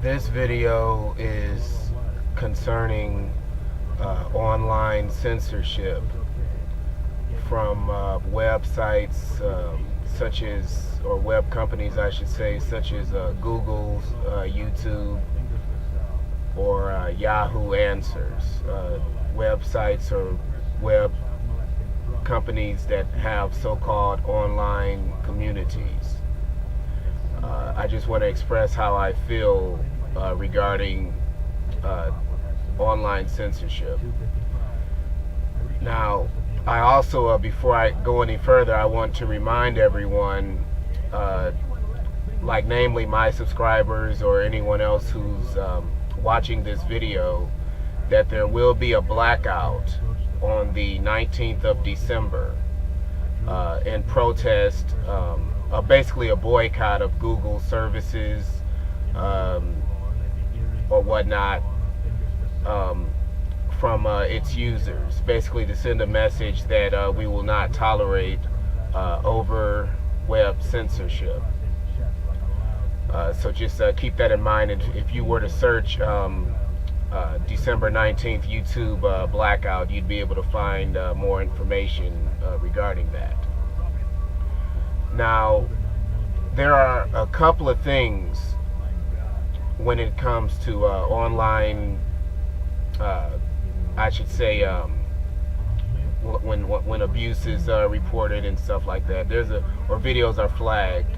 This video is concerning online censorship from websites such as, or web companies I should say, such as Google's, YouTube, or Yahoo Answers. Websites or web companies that have so-called online communities. I just want to express how I feel regarding online censorship. Now, I also, before I go any further, I want to remind everyone, like namely my subscribers or anyone else who's watching this video, that there will be a blackout on the 19th of December in protest, basically a boycott of Google services or whatnot from its users, basically to send a message that we will not tolerate over web censorship. So just keep that in mind. And if you were to search December 19th YouTube blackout, you'd be able to find more information regarding that. Now, there are a couple of things when it comes to online, I should say, when abuse is reported and stuff like that. Or videos are flagged.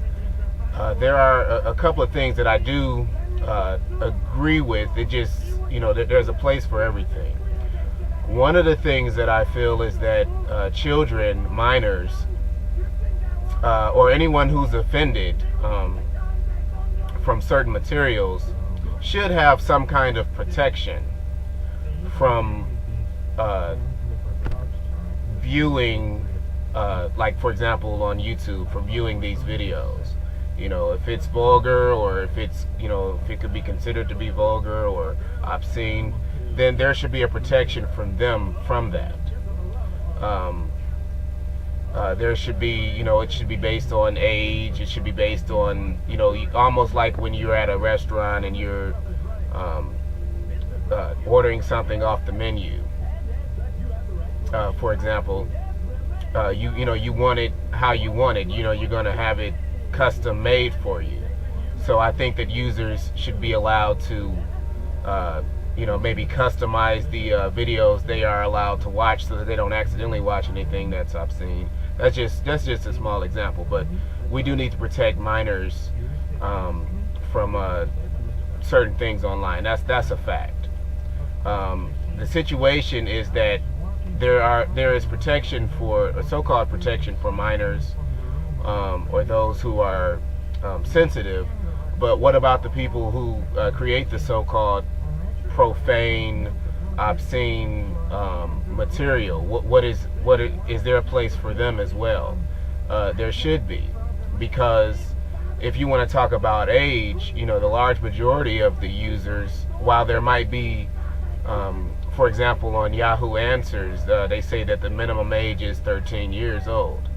There are a couple of things that I do agree with. It just, there's a place for everything. One of the things that I feel is that children, minors, or anyone who's offended from certain materials should have some kind of protection from viewing, like for example on YouTube, from viewing these videos. If it's vulgar, or if it's, if it could be considered to be vulgar or obscene, then there should be a protection from them from that. There should be, it should be based on age. It should be based on, almost like when you're at a restaurant and you're ordering something off the menu. For example, you want it how you want it. You're going to have it custom made for you. So I think that users should be allowed to, maybe customize the videos they are allowed to watch, so that they don't accidentally watch anything that's obscene. That's just a small example, but we do need to protect minors from certain things online. That's a fact. The situation is that there is protection for, or so-called protection for minors, or those who are sensitive. But what about the people who create the so-called profane, obscene material? Is there a place for them as well? There should be, because if you want to talk about age, the large majority of the users, while there might be, for example, on Yahoo Answers, they say that the minimum age is 13 years old.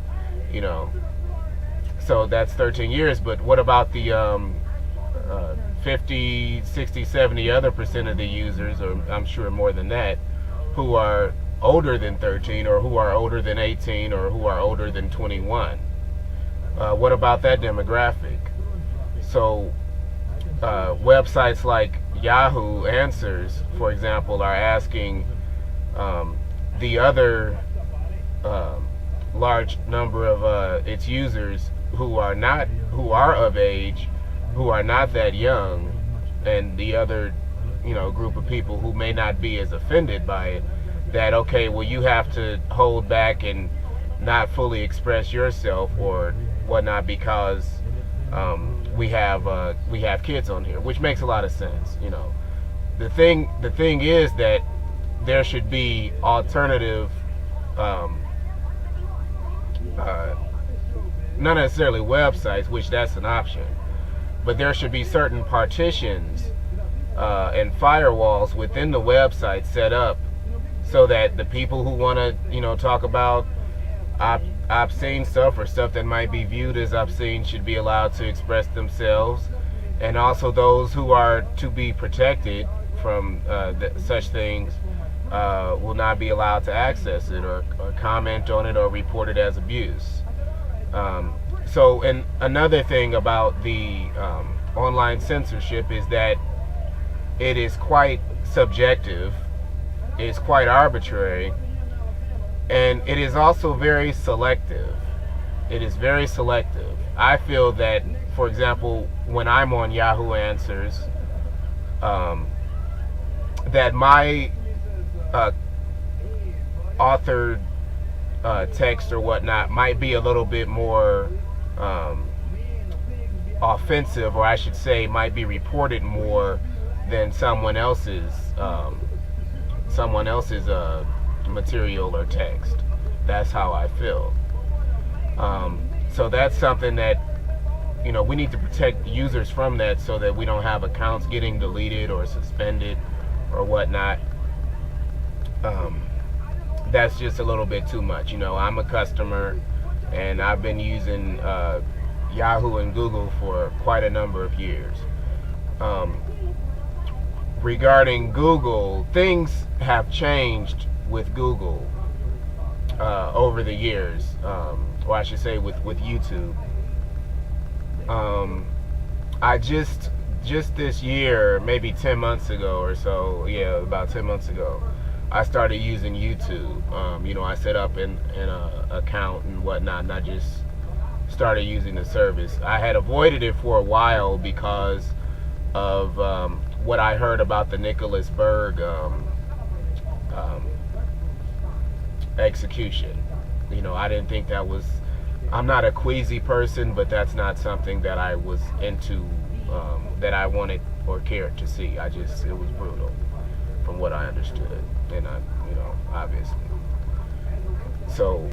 So that's 13 years, but what about the 50, 60, 70 other percent of the users, or I'm sure more than that, who are older than 13, or who are older than 18, or who are older than 21? What about that demographic? So websites like Yahoo Answers, for example, are asking the other large number of its users who are of age, who are not that young, and the other group of people who may not be as offended by it, that okay, well, you have to hold back and not fully express yourself or whatnot, because we have kids on here, which makes a lot of sense. The thing is that there should be alternative, not necessarily websites, which that's an option, but there should be certain partitions and firewalls within the website set up so that the people who want to talk about obscene stuff, or stuff that might be viewed as obscene, should be allowed to express themselves, and also those who are to be protected from such things will not be allowed to access it or comment on it or report it as abuse. So, and another thing about the online censorship is that it is quite subjective, it's quite arbitrary, and it is also very selective. It is very selective. I feel that, for example, when I'm on Yahoo Answers, that my authored text or whatnot might be a little bit more offensive, or I should say, might be reported more than someone else's material or text. That's how I feel. So that's something that we need to protect users from, that so that we don't have accounts getting deleted or suspended or whatnot. That's just a little bit too much. I'm a customer, and I've been using Yahoo and Google for quite a number of years. Regarding Google, things have changed with Google over the years, or I should say with YouTube. I just this year, maybe 10 months ago or so, about 10 months ago, I started using YouTube. I set up an account and whatnot, and I just started using the service. I had avoided it for a while because of what I heard about the Nicholas Berg execution. I didn't think that was. I'm not a queasy person, but that's not something that I was into, that I wanted or cared to see. It was brutal, from what I understood, and obviously. So